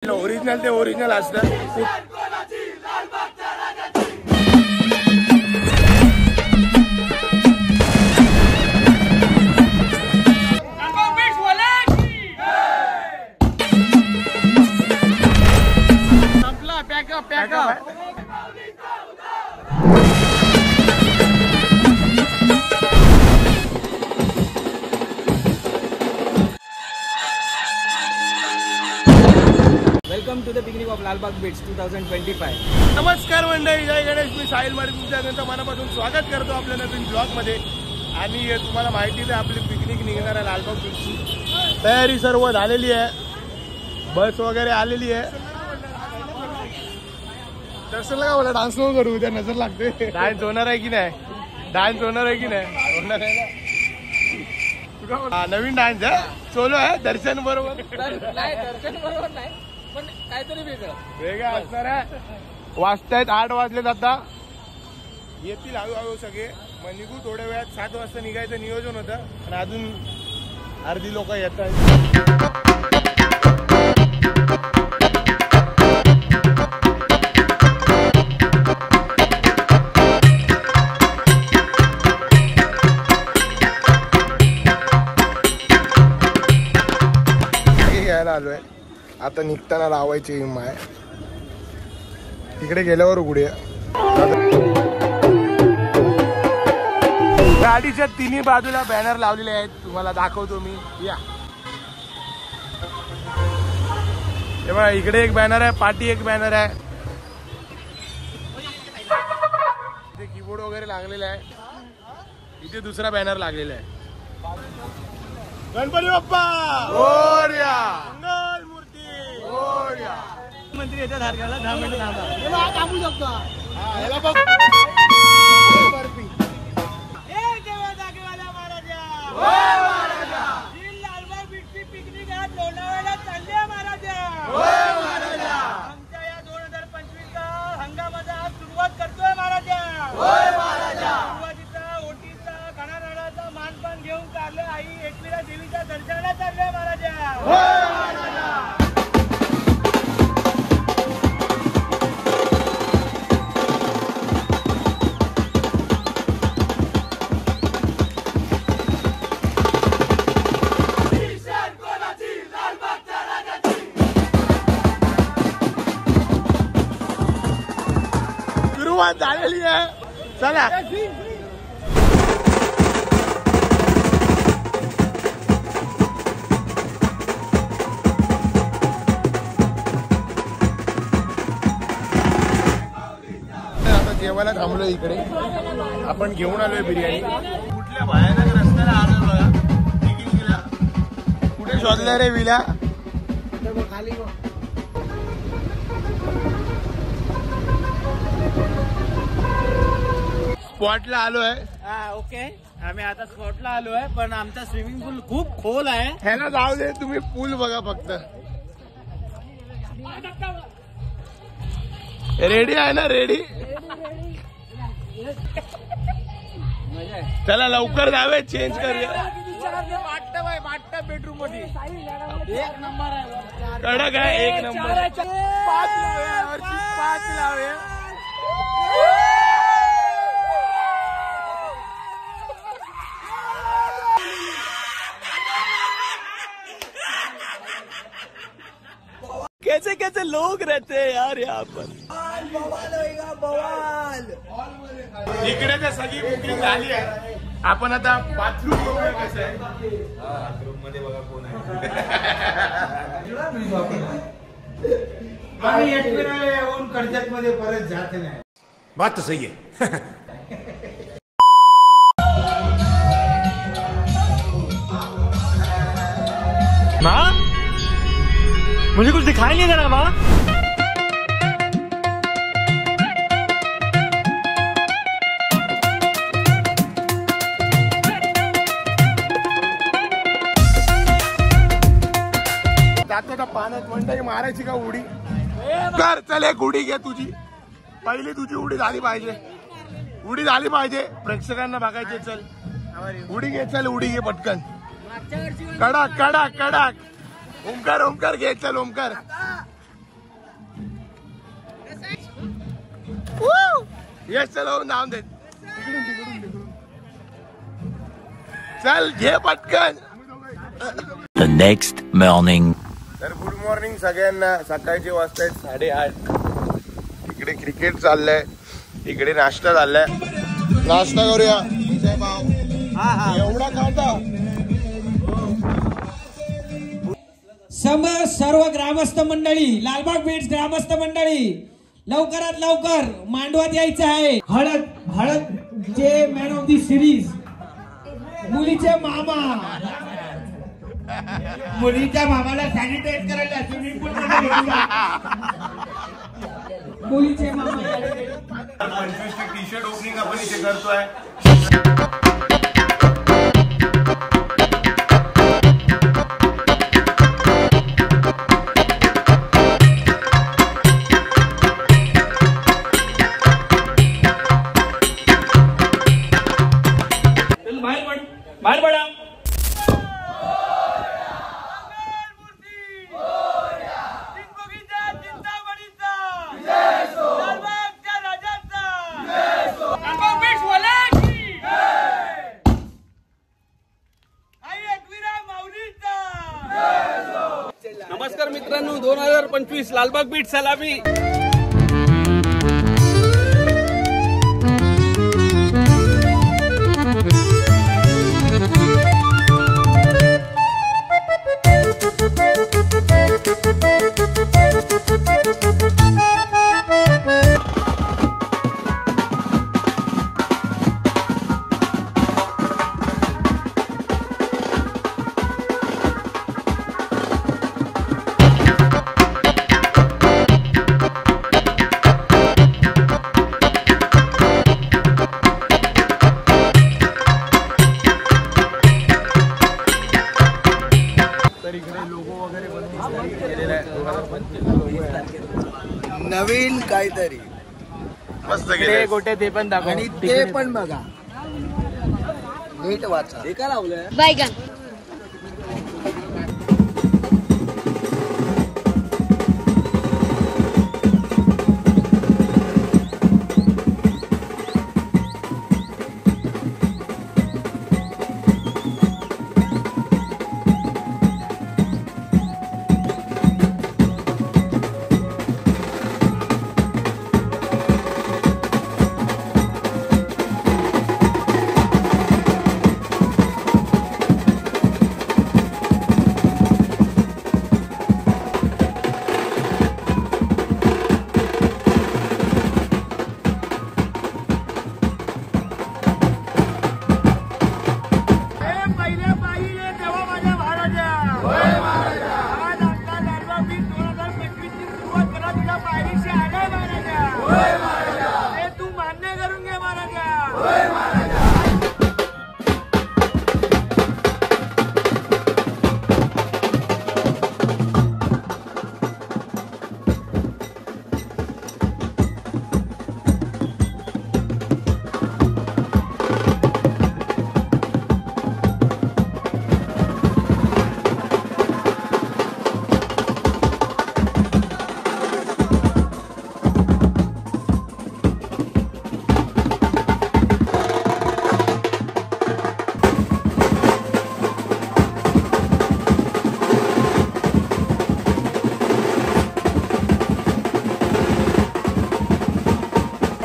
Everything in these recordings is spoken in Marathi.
ओरिजिनल ते ओरिजिनल असतं. Welcome to the picnic of Lalbaug beach 2025. नमस्कार मंडळी, जय गणेश. मी साहिल माडी तुमच्या मनापासून स्वागत करतो आपल्या नवीन ब्लॉग मध्ये. आणि तुम्हाला माहितीच आहे आपली पिकनिक निघणार आहे लालबाग बीचची. तयारी सर्व झालेली आहे, बस वगैरे आलेली आहे. दर्शनला का बोला डान्स नको करू, उद्या नजर लागते. डान्स होणार आहे की नाही? डान्स होणार आहे की नाही? होणार आहे ना. नवीन डान्स आहे, सोलो आहे. दर्शन बरोबर नाही पण काहीतरी वेगळं असणार आहे. वाजतायत 8 वाजलेत आता. येतील हळूहळू सगळे. मग निघू थोड्या वेळात. 7 वाजता निघायचं नियोजन होतं आणि अजून अर्धी लोक येत आहेत. घ्यायला आलोय आता. निघताना लावायची हिम आहे. तिकडे गेल्यावर उघडूया. गाडीच्या तिन्ही बाजूला बॅनर लावलेले आहेत, तुम्हाला दाखवतो मी. या तेव्हा इकडे एक बॅनर आहे, पाठी एक बॅनर आहे. इथे कीबोर्ड वगैरे लागलेला आहे. इथे दुसरा बॅनर लागलेला आहे. गणपती बाप्पा मोरया, मंगल मूर्ती मोरया. मंत्री येतात हरगाला 10 मिनिटं थांबा. थांबू शकतो. बर्फी. लालबाग बीचची पिकनिक आज लोणावळ्याला चालली आहे महाराजा. आमच्या या 2025चा हंगामाचा आज सुरुवात करतोय महाराजा. सुरुवातीचा ओटीचा खणानाडाचा मानपान घेऊन चालले आई एकविरा देवीच्या दर्शनाला चालले महाराजा. सुरुवात झालेली आहे. चला आता जेवायला थांबलो इकडे. आपण घेऊन आलोय बिर्याणी. कुठल्या भयानक रस्त्याला आलोय बघा. कुठे शोधलं रे विला? स्पॉटला आलोय. ओके, आम्ही आता स्पॉटला आलो आहे, पण आमचा स्विमिंग पूल खूप खोल आहे. ह्याला जाऊ दे, तुम्ही पूल बघा फक्त. रेडी आहे ना? रेडी. चला लवकर जावे, चेंज करूया. बेडरूम मध्ये 1 नंबर आहे. कडक आहे, 1 नंबर. 5 लावे. कैसे कैसे लोग रहते हैं यार यहाँ पर. इकडे तर सगळी बुकिंग झाली आहे. आपण आता बाथरूम बघूया कसं आहे. बाथरूम मध्ये बघा कोण आहे. आम्ही एकविरा येऊन कर्जत मध्ये परत जात नाही. बात तो सही है. माँ, मुझे कुछ दिखाई नहीं दे रहा माँ. जातो पाण्यात म्हणता मारायची का उडी? कर चल, एक उडी घे तुझी. पहिली तुझी उडी झाली पाहिजे. उडी झाली पाहिजे, प्रेक्षकांना बघायचे. चल उडी घे, चल उडी घे पटकन. कडक कडक कडक. ओमकार ओमकार घे, चल ओमकार. यश चलो नाव दे चल घे पटकन. The next morning. तर गुड मॉर्निंग सगळ्यांना. सकाळचे वाजता आहेत 8:30. इकडे क्रिकेट चाललंय, इकडे नाश्ता चाललाय. नाश्ता करूया. एवढा खाता सर्व ग्रामस्थ मंडळी, लालबाग बीट्स ग्रामस्थ मंडळी, लवकरात लवकर मांडवात यायचं आहे. हळद जे मॅन ऑफ दी सिरीज, मुलीचे मामा, मुलीच्या मामाला सॅनिटाईज करायला स्विमिंग पूल मुलीचे मामा. 25 टी शर्ट ओपनिंग आपण इथे करतोय. बाहेर पडा. नमस्कार मित्रांनो, 2025 लालबाग बीट सलामी. नवीन काहीतरी मस्त गेले गोटे ते पण दाखव आणि ते पण बघा, नीट वाचा. हे का लावलंय? बैगन.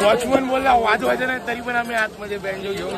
वॉचमन बोलला वाजवायचं नाही, तरी पण आम्ही आतमध्ये बँजो घेऊन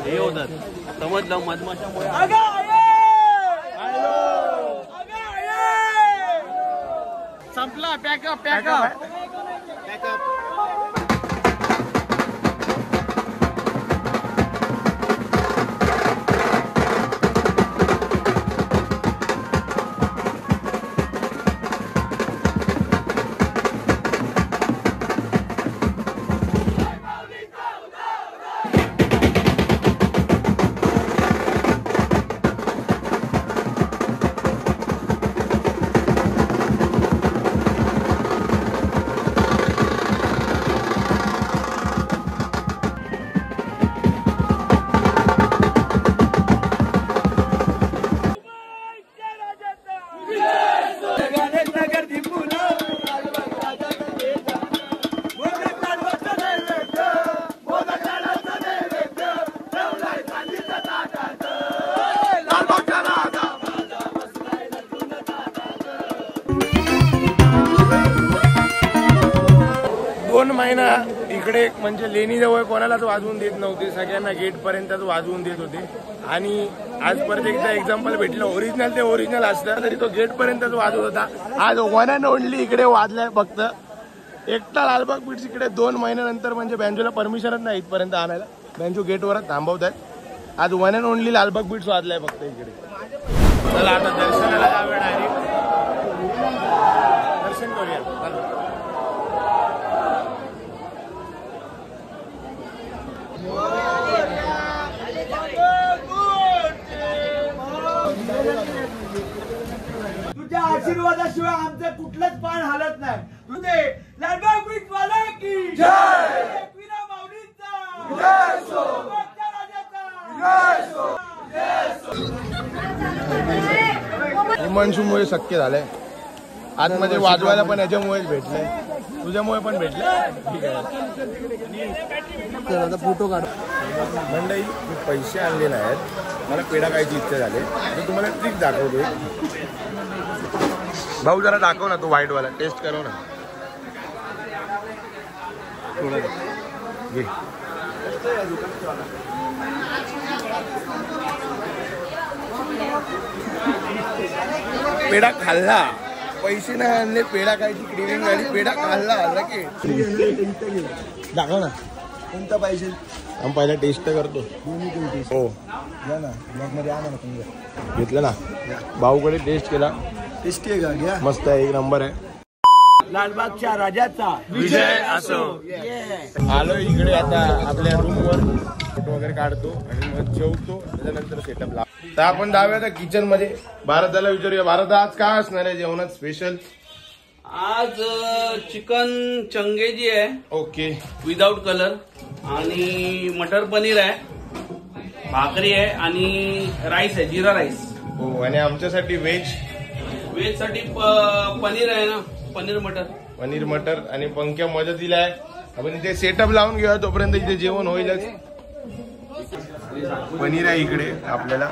हे होतात समजलं मधमाशामुळे. संपला. Pack up pack up. 2 महिना इकडे म्हणजे लेणीजवळ कोणालाच वाजवून देत नव्हते, सगळ्यांना गेट पर्यंतच वाजवून देत होते. आणि आज परत एकदा एक्झाम्पल भेटलं, ओरिजिनल ते ओरिजिनल असतं तरी तो गेट पर्यंतच वाजवत होता. आज वन अँड ओनली इकडे वाजलाय फक्त एकटा लालबाग बीट्स इकडे 2 महिन्यानंतर. म्हणजे बँजोला परमिशनच नाही इथपर्यंत आणायला, बँजो गेटवरच थांबवत आहेत. आज one and only Lalbaug beats वाजलाय फक्त इकडे. चला आता दर्शनाला जाऊया, डायरेक्ट दर्शन करूया. तुझ्या आशीर्वादाशिवाय आमचं कुठलंच पान हालत नाही. तुझे लालबाग बीट्स वाला की जय, एकविरा माऊलींचा जय सो, लालबागच्या राजाचा जय सो, जय सो. हिमांशूमुळे शक्य झालंय. आतमध्ये वाजवायला पण याच्यामुळेच भेटलंय, तुझ्यामुळे पण भेटलंय. ठीक आहे, आता फोटो काढ. मंडळी, मी पैसे आणलेले आहेत, मला पेढा खायची इच्छा झाली. मी तुम्हाला ट्रिक दाखवतोय. भाऊ जरा दाखव ना, तो व्हाईटवाला टेस्ट करू ना. घे. पेढा खाल्ला, पैसे नाही आणले, पेढा खायची क्रेविंग झाली, पेढा खाल्ला. दाखव ना कोणता पाहिजे. आम्ही पहिला टेस्ट करतो. हो घेतलं ना, भाऊकडे टेस्ट केला. टेस्टी आहे का? घ्या, मस्त आहे, एक नंबर आहे. लालबागच्या राजाचा विजय असो. आलो इकडे आता आपल्या रूमवर, फोटो वगैरे काढतो आणि मग जेवतो, त्याच्यानंतर सेटअप लाव. तर आपण जाऊया आता किचन मध्ये. भारताला विचारूया, भारत आज काय असणार आहे जेवणात स्पेशल? आज चिकन चंगेजी आहे, ओके, विदाउट कलर, आणि मटर पनीर आहे, भाकरी आहे आणि राईस आहे, जिरा राईस. हो, आणि आमच्यासाठी व्हेज साठी पनीर आहे ना, पनीर मटर. आणि पंख्या मदतीला आहे. आपण इथे सेटअप लावून घेऊया, तोपर्यंत इथे जेवण होईलच. पनीर आहे इकडे आपल्याला.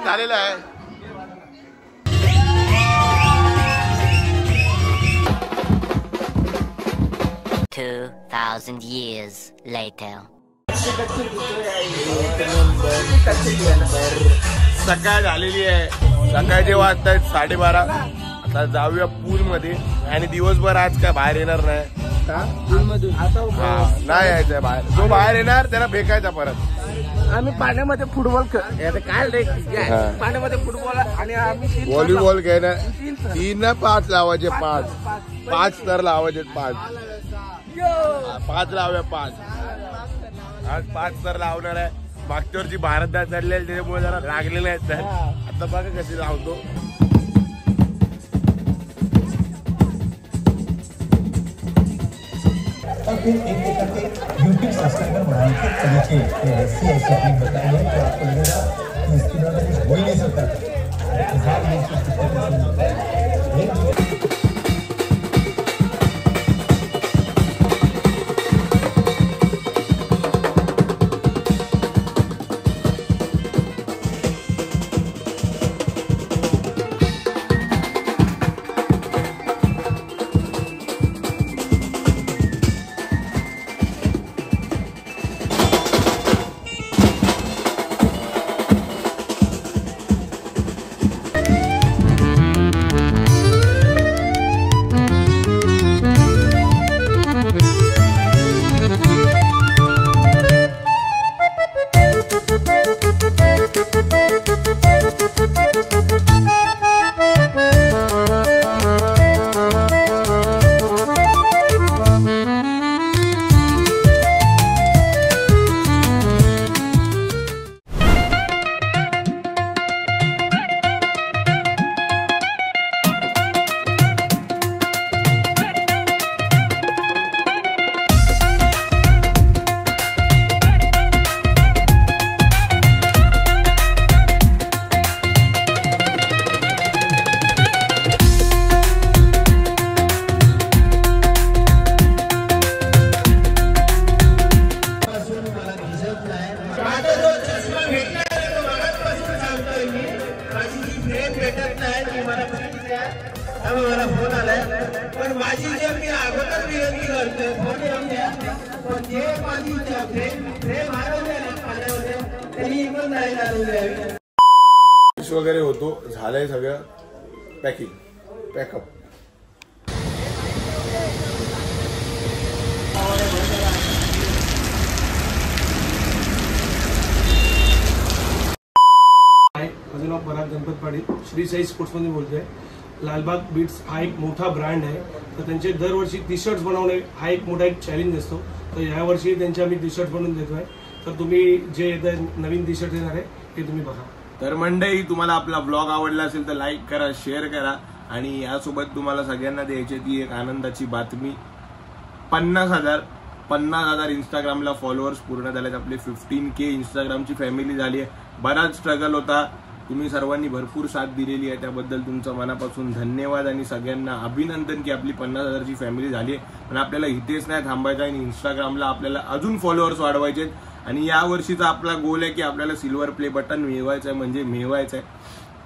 झालेला आहे. 2,000 years later. सकाळ झालेली आहे, सकाळचे वाजतायत 12:30. आता जाऊया पूल मध्ये. आणि दिवसभर आज काय बाहेर येणार नाही. नाही यायचंय बाहेर. जो बाहेर येणार त्याला फेकायचा परत. आम्ही पाण्यामध्ये फुटबॉल काय पाण्यामध्ये फुटबॉल आणि आम्ही व्हॉलीबॉल खेळणार. 3 ना 5 लावायचे. 5 तर लावायचे. 5 लावूया. 5 आज 5 तर लावणार आहे. मागच्या वर्षी भारतात चढलेले त्याच्यामुळे जरा लागलेले आहेत. तर आता बघा कशी लावतो. और फिर एक करके यूट्यूब सब्सक्राइबर बढ़ाने के तरीके ऐसी आपने बताई है कि आपको लगेगा कि इसके बाद कुछ हो ही नहीं सकता. फोटो येऊन द्या. पण जे माझी फ्रेम हरवले ना पाण्यामध्ये त्यांनी इमानदारी आणून द्यावी. वगैरे होतो, झालंय सगळं पॅकिंग पॅकअप. माझं नाव पराग गणपत पाटील, श्री साई स्पोर्ट्समध्ये बोलतोय. लालबाग बीट्स हा एक मोठा ब्रँड आहे, तर त्यांचे दरवर्षी टी शर्ट्स बनवणे हा एक मोठा एक चॅलेंज असतो. तर यावर्षी त्यांचे आम्ही टी शर्ट बनवून देतोय. तर तुम्ही जे नवीन टी शर्ट येणार आहे ते तुम्ही बघा. तर मंडळी, तुम्हाला आपला ब्लॉग आवडला असेल तर लाईक करा, शेअर करा. आणि यासोबत तुम्हाला सगळ्यांना द्यायची ती एक आनंदाची बातमी. 50,000 इंस्टाग्रामला फॉलोअर्स पूर्ण झालेत. आपले 15K इंस्टाग्रामची फॅमिली झाली आहे. बराच स्ट्रगल होता, तुम्ही सर्वांनी भरपूर साथ दिलेली आहे, त्याबद्दल तुमचं मनापासून धन्यवाद आणि सगळ्यांना अभिनंदन की आपली 50,000ची फॅमिली झाली आहे. पण आपल्याला इथेच नाही थांबायचं आहे आणि इंस्टाग्रामला आपल्याला अजून फॉलोअर्स वाढवायचे आहेत. आणि या वर्षीचा आपला गोल आहे की आपल्याला सिल्वर प्ले बटन मिळवायचं आहे, म्हणजे मिळवायचं आहे.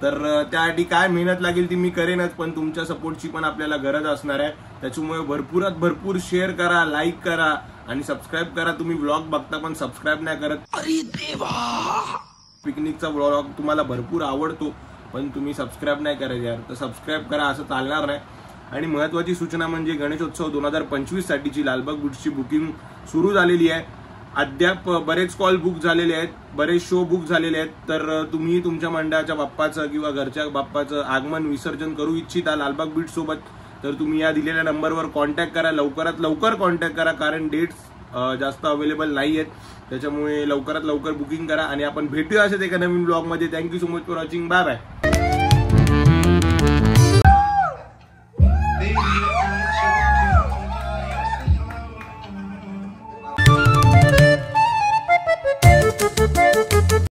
तर त्यासाठी काय मेहनत लागेल ती मी करेनच, पण तुमच्या सपोर्टची पण आपल्याला गरज असणार आहे. त्याच्यामुळे भरपूरात भरपूर शेअर करा, लाईक करा आणि सबस्क्राईब करा. तुम्ही व्लॉग बघता पण सबस्क्राईब नाही करत. अरे देवा, पिकनिकचा व्लॉग तुम्हाला भरपूर आवडतो पण तुम्ही सबस्क्राईब नाही करायचे यार. तर सबस्क्राईब करा, असं चालणार नाही. आणि महत्वाची सूचना म्हणजे गणेशोत्सव 2025 साठीची लालबाग बीट्सची बुकिंग सुरू झालेली आहे. अद्याप बरेच कॉल बुक झालेले आहेत, बरेच शो बुक झालेले आहेत. तर तुम्ही तुमच्या मंडळाच्या बाप्पाचं किंवा घरच्या बाप्पाचं आगमन विसर्जन करू इच्छिता लालबाग बीट्स सोबत, तर तुम्ही या दिलेल्या नंबरवर कॉन्टॅक्ट करा. लवकरात लवकर कॉन्टॅक्ट करा, कारण डेट्स जास्त अवेलेबल नाही आहेत. त्याच्यामुळे लवकरात लवकर बुकिंग करा आणि आपण भेटूया असेच एका नवीन ब्लॉगमध्ये. Thank you so much for watching. Bye bye.